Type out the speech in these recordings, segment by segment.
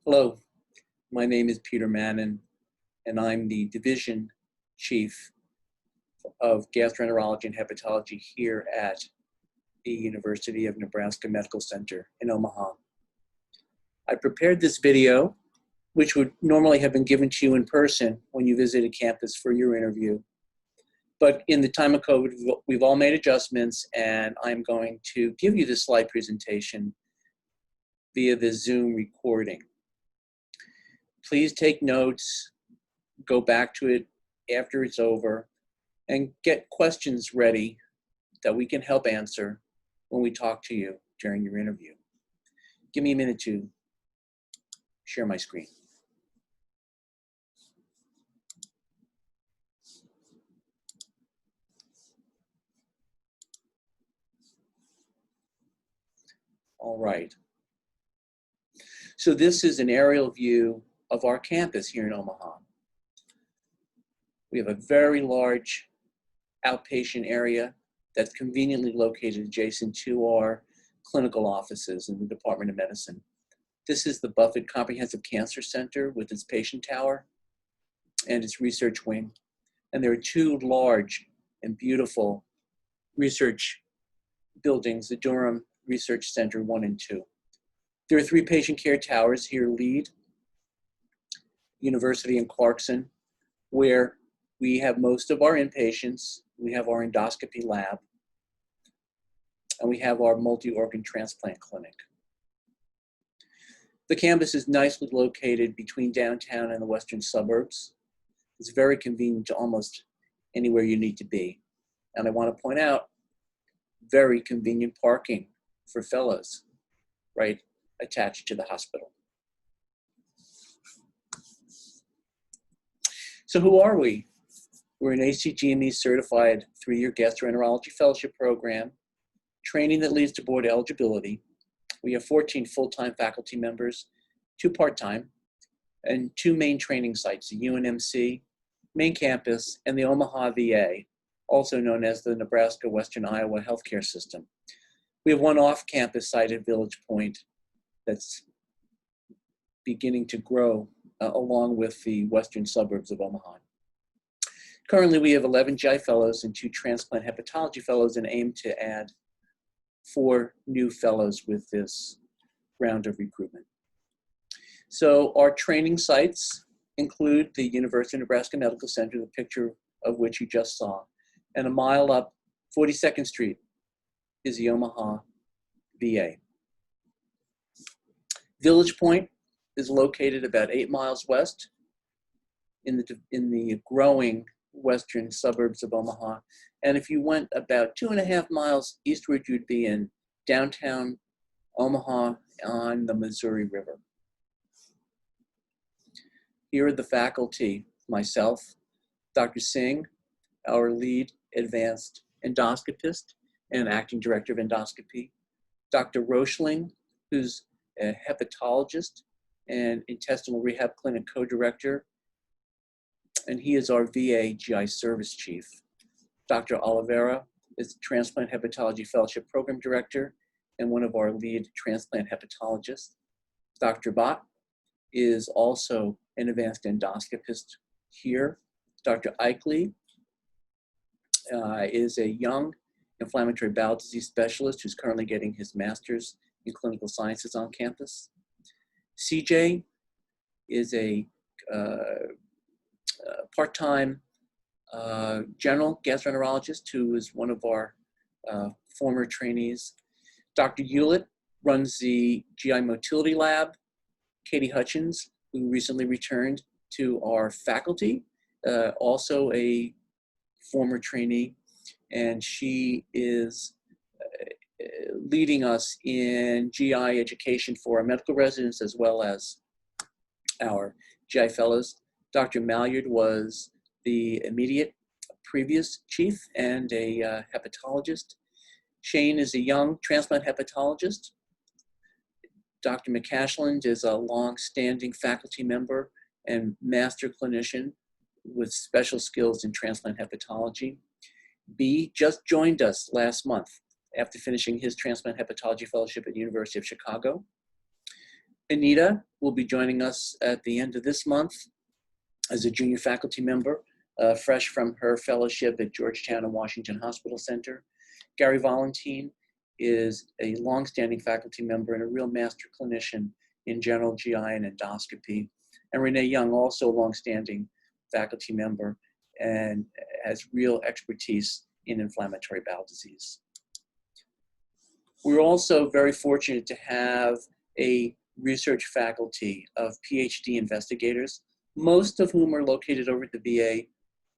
Hello, my name is Peter Mannon, and I'm the Division Chief of Gastroenterology and Hepatology here at the University of Nebraska Medical Center in Omaha. I prepared this video, which would normally have been given to you in person when you visited campus for your interview. But in the time of COVID, we've all made adjustments, and I'm going to give you this slide presentation via the Zoom recording. Please take notes, go back to it after it's over, and get questions ready that we can help answer when we talk to you during your interview. Give me a minute to share my screen. All right. So this is an aerial view of our campus here in Omaha. We have a very large outpatient area that's conveniently located adjacent to our clinical offices in the Department of Medicine. This is the Buffett Comprehensive Cancer Center with its patient tower and its research wing. And there are two large and beautiful research buildings, the Durham Research Center 1 and 2. There are 3 patient care towers here, Lead, University, and Clarkson, where we have most of our inpatients. We have our endoscopy lab, and we have our multi-organ transplant clinic. The campus is nicely located between downtown and the western suburbs. It's very convenient to almost anywhere you need to be. And I want to point out, very convenient parking for fellows, right attached to the hospital. So who are we? We're an ACGME certified 3-year gastroenterology fellowship program, training that leads to board eligibility. We have 14 full-time faculty members, 2 part-time, and 2 main training sites, the UNMC main campus and the Omaha VA, also known as the Nebraska Western Iowa Healthcare System. We have 1 off-campus site at Village Point that's beginning to grow along with the western suburbs of Omaha. Currently, we have 11 GI fellows and 2 transplant hepatology fellows, and aim to add 4 new fellows with this round of recruitment. So our training sites include the University of Nebraska Medical Center, the picture of which you just saw, and a mile up 42nd Street is the Omaha VA. Village Point is located about 8 miles west in the growing western suburbs of Omaha. And if you went about 2.5 miles eastward, you'd be in downtown Omaha on the Missouri River. Here are the faculty: myself, Dr. Singh, our lead advanced endoscopist and acting director of endoscopy, Dr. Rochling, who's a hepatologist and intestinal rehab clinic co-director, and he is our VA GI service chief. Dr. Oliveira is the Transplant Hepatology Fellowship Program Director and one of our lead transplant hepatologists. Dr. Bott is also an advanced endoscopist here. Dr. Eichley is a young inflammatory bowel disease specialist who's currently getting his master's in clinical sciences on campus. CJ is a part-time general gastroenterologist who is one of our former trainees. Dr. Hewlett runs the GI motility lab. Katie Hutchins, who recently returned to our faculty, also a former trainee, and she is leading us in GI education for our medical residents as well as our GI fellows. Dr. Malyard was the immediate previous chief and a hepatologist. Shane is a young transplant hepatologist. Dr. McCashland is a long-standing faculty member and master clinician with special skills in transplant hepatology. B just joined us last month after finishing his transplant hepatology fellowship at the University of Chicago. Anita will be joining us at the end of this month as a junior faculty member, fresh from her fellowship at Georgetown and Washington Hospital Center. Gary Valentine is a longstanding faculty member and a real master clinician in general GI and endoscopy. And Renee Young, also a longstanding faculty member and has real expertise in inflammatory bowel disease. We're also very fortunate to have a research faculty of PhD investigators, most of whom are located over at the VA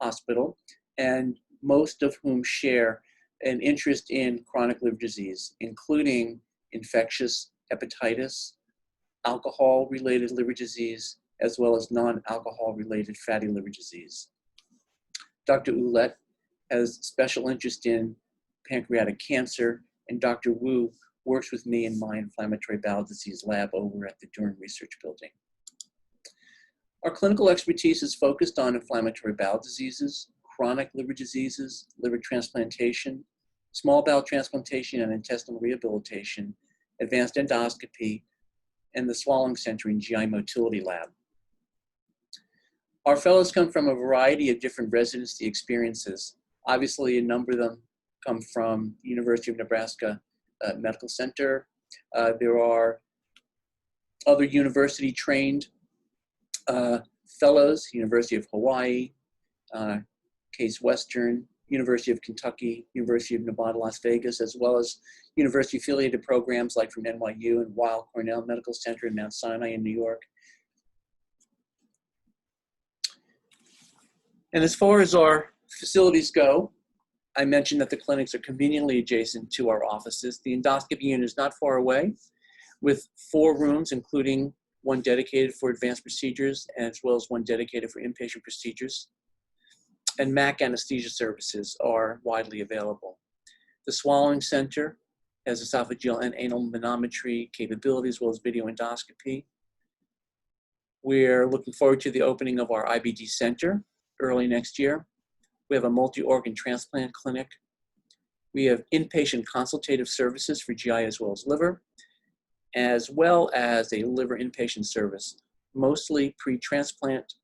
hospital, and most of whom share an interest in chronic liver disease, including infectious hepatitis, alcohol-related liver disease, as well as non-alcohol-related fatty liver disease. Dr. Ouellette has special interest in pancreatic cancer, and Dr. Wu works with me in my inflammatory bowel disease lab over at the Durham Research Building. Our clinical expertise is focused on inflammatory bowel diseases, chronic liver diseases, liver transplantation, small bowel transplantation and intestinal rehabilitation, advanced endoscopy, and the Swallowing Center and GI Motility Lab. Our fellows come from a variety of different residency experiences. Obviously, a number of them come from the University of Nebraska Medical Center. There are other university-trained fellows, University of Hawaii, Case Western, University of Kentucky, University of Nevada, Las Vegas, as well as university-affiliated programs like from NYU and Weill Cornell Medical Center and Mount Sinai in New York. And as far as our facilities go, I mentioned that the clinics are conveniently adjacent to our offices. The endoscopy unit is not far away, with 4 rooms, including one dedicated for advanced procedures, as well as one dedicated for inpatient procedures. And MAC anesthesia services are widely available. The Swallowing Center has esophageal and anal manometry capability, as well as video endoscopy. We're looking forward to the opening of our IBD Center early next year. We have a multi-organ transplant clinic. We have inpatient consultative services for GI as well as liver a liver inpatient service, mostly pre-transplant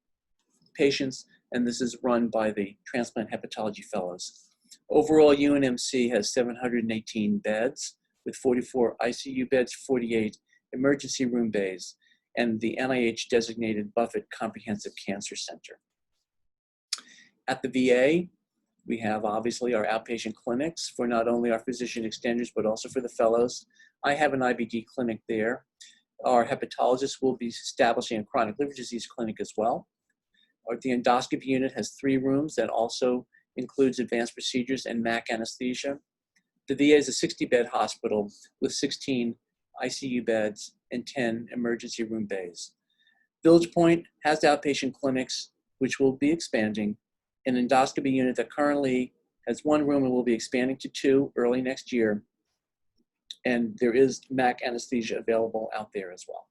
patients, and this is run by the transplant hepatology fellows. Overall, UNMC has 718 beds with 44 ICU beds, 48 emergency room bays, and the NIH-designated Buffett Comprehensive Cancer Center. At the VA, we have obviously our outpatient clinics for not only our physician extenders, but also for the fellows. I have an IBD clinic there. Our hepatologist will be establishing a chronic liver disease clinic as well. The endoscopy unit has 3 rooms that also includes advanced procedures and MAC anesthesia. The VA is a 60-bed hospital with 16 ICU beds and 10 emergency room bays. Village Point has outpatient clinics, which will be expanding, an endoscopy unit that currently has 1 room and will be expanding to 2 early next year. And there is MAC anesthesia available out there as well.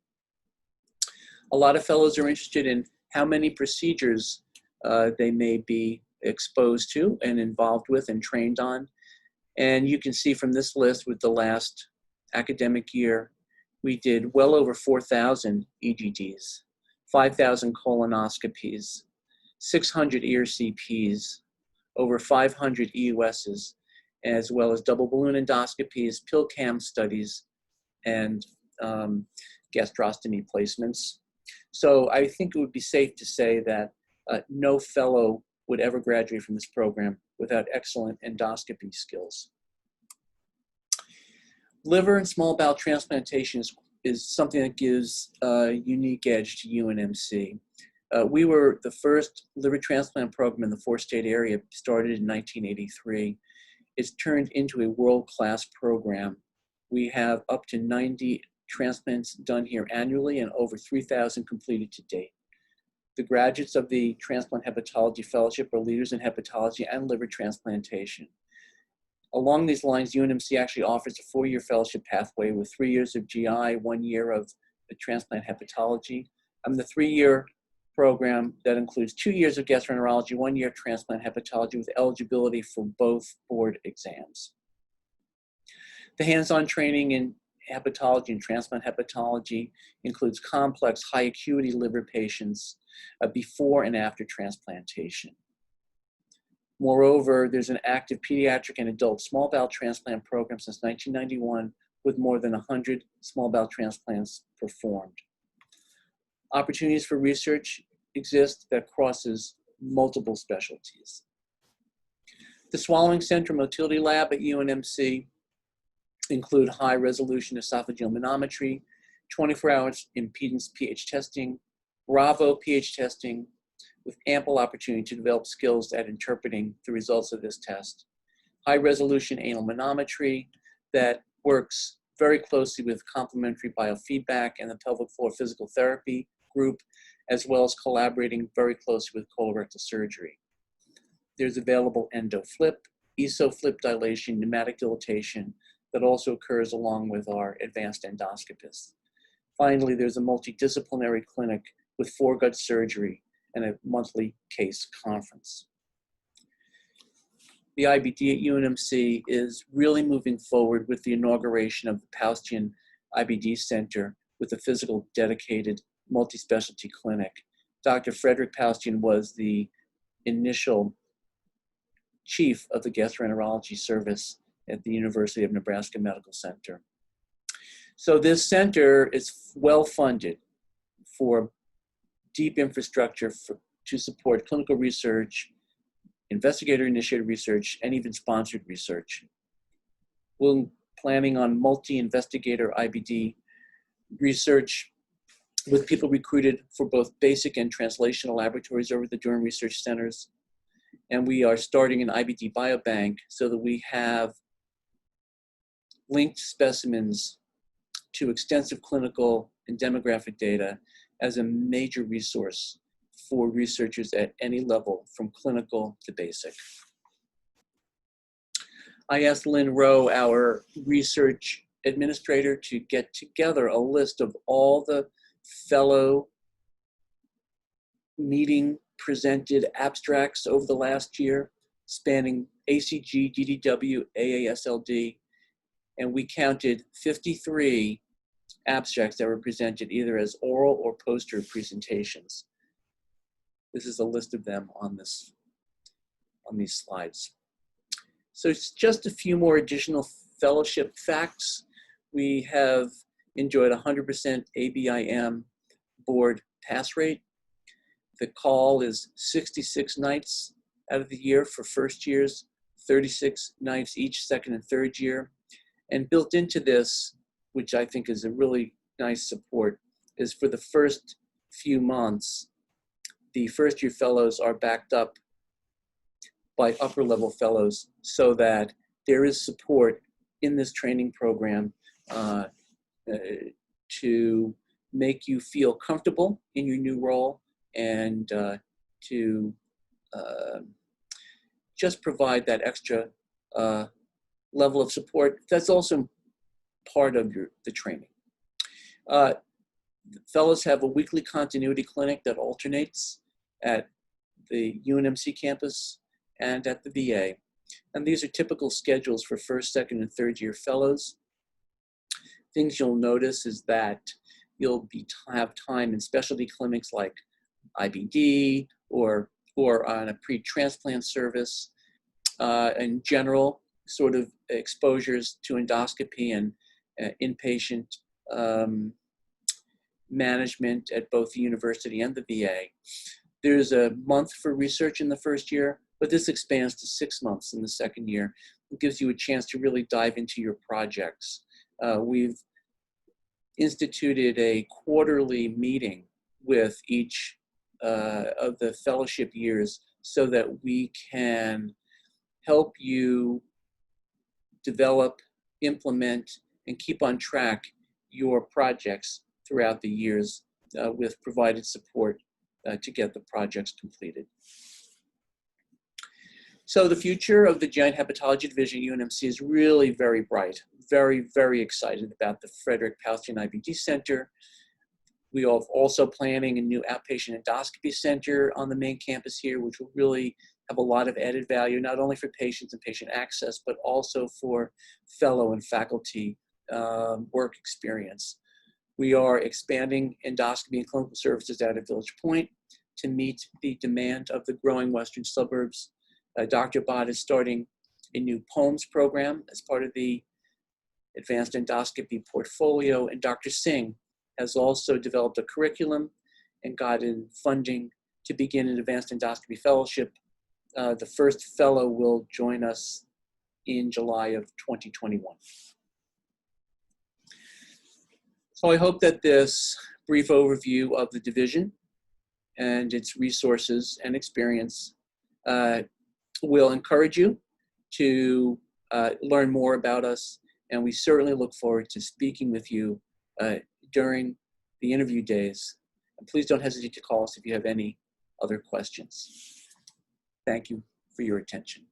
A lot of fellows are interested in how many procedures they may be exposed to and involved with and trained on. And you can see from this list with the last academic year, we did well over 4,000 EGDs, 5,000 colonoscopies, 600 ERCPs, over 500 EUSs, as well as double balloon endoscopies, pill cam studies, and gastrostomy placements. So I think it would be safe to say that no fellow would ever graduate from this program without excellent endoscopy skills. Liver and small bowel transplantation is something that gives a unique edge to UNMC. We were the first liver transplant program in the 4-state area, started in 1983. It's turned into a world-class program. We have up to 90 transplants done here annually and over 3,000 completed to date. The graduates of the Transplant Hepatology Fellowship are leaders in hepatology and liver transplantation. Along these lines, UNMC actually offers a 4-year fellowship pathway with 3 years of GI, 1 year of the transplant hepatology. The 3-year program that includes 2 years of gastroenterology, 1 year of transplant hepatology with eligibility for both board exams. The hands-on training in hepatology and transplant hepatology, includes complex high acuity liver patients before and after transplantation. Moreover, there's an active pediatric and adult small bowel transplant program since 1991 with more than 100 small bowel transplants performed. Opportunities for research exist that crosses multiple specialties. The Swallowing Center Motility Lab at UNMC include high-resolution esophageal manometry, 24-hour impedance pH testing, Bravo pH testing, with ample opportunity to develop skills at interpreting the results of this test. High-resolution anal manometry that works very closely with complementary biofeedback and the pelvic floor physical therapy group, as well as collaborating very closely with colorectal surgery. There's available EndoFlip, EsoFlip dilation, pneumatic dilatation that also occurs along with our advanced endoscopists. Finally, there's a multidisciplinary clinic with foregut surgery and a monthly case conference. The IBD at UNMC is really moving forward with the inauguration of the Paustian IBD Center with a physical dedicated multi-specialty clinic. Dr. Frederick Paustian was the initial chief of the gastroenterology service at the University of Nebraska Medical Center. So this center is well funded for deep infrastructure to support clinical research, investigator-initiated research, and even sponsored research. We're planning on multi-investigator IBD research with people recruited for both basic and translational laboratories over the Durham Research Centers. And we are starting an IBD biobank so that we have linked specimens to extensive clinical and demographic data as a major resource for researchers at any level, from clinical to basic. I asked Lynn Rowe, our research administrator, to get together a list of all the fellow meeting presented abstracts over the last year, spanning ACG, DDW, AASLD, and we counted 53 abstracts that were presented either as oral or poster presentations. This is a list of them on these slides. So it's just a few more additional fellowship facts. We have enjoyed 100% ABIM board pass rate. The call is 66 nights out of the year for first years, 36 nights each second and third year. And built into this, which I think is a really nice support, is for the first few months, the first year fellows are backed up by upper level fellows so that there is support in this training program to make you feel comfortable in your new role and to just provide that extra level of support. That's also part of the training. Fellows have a weekly continuity clinic that alternates at the UNMC campus and at the VA. And these are typical schedules for first, second, and third year fellows. Things you'll notice is that you'll have time in specialty clinics like IBD or on a pre-transplant service, in general sort of exposures to endoscopy and inpatient management at both the university and the VA. There's a month for research in the first year, but this expands to 6 months in the second year. It gives you a chance to really dive into your projects. We've instituted a quarterly meeting with each of the fellowship years so that we can help you develop, implement, and keep on track your projects throughout the years with provided support to get the projects completed. So the future of the Giant Hepatology Division at UNMC is really very bright. Very, very excited about the Frederick Paustian IBD Center. We are also planning a new outpatient endoscopy center on the main campus here, which will really have a lot of added value, not only for patients and patient access, but also for fellow and faculty work experience. We are expanding endoscopy and clinical services out of Village Point to meet the demand of the growing western suburbs. Dr. Bhatt is starting a new POEMS program as part of the advanced endoscopy portfolio, and Dr. Singh has also developed a curriculum and gotten funding to begin an advanced endoscopy fellowship. The first fellow will join us in July of 2021. So I hope that this brief overview of the division and its resources and experience will encourage you to learn more about us, and we certainly look forward to speaking with you during the interview days. And please don't hesitate to call us if you have any other questions. Thank you for your attention.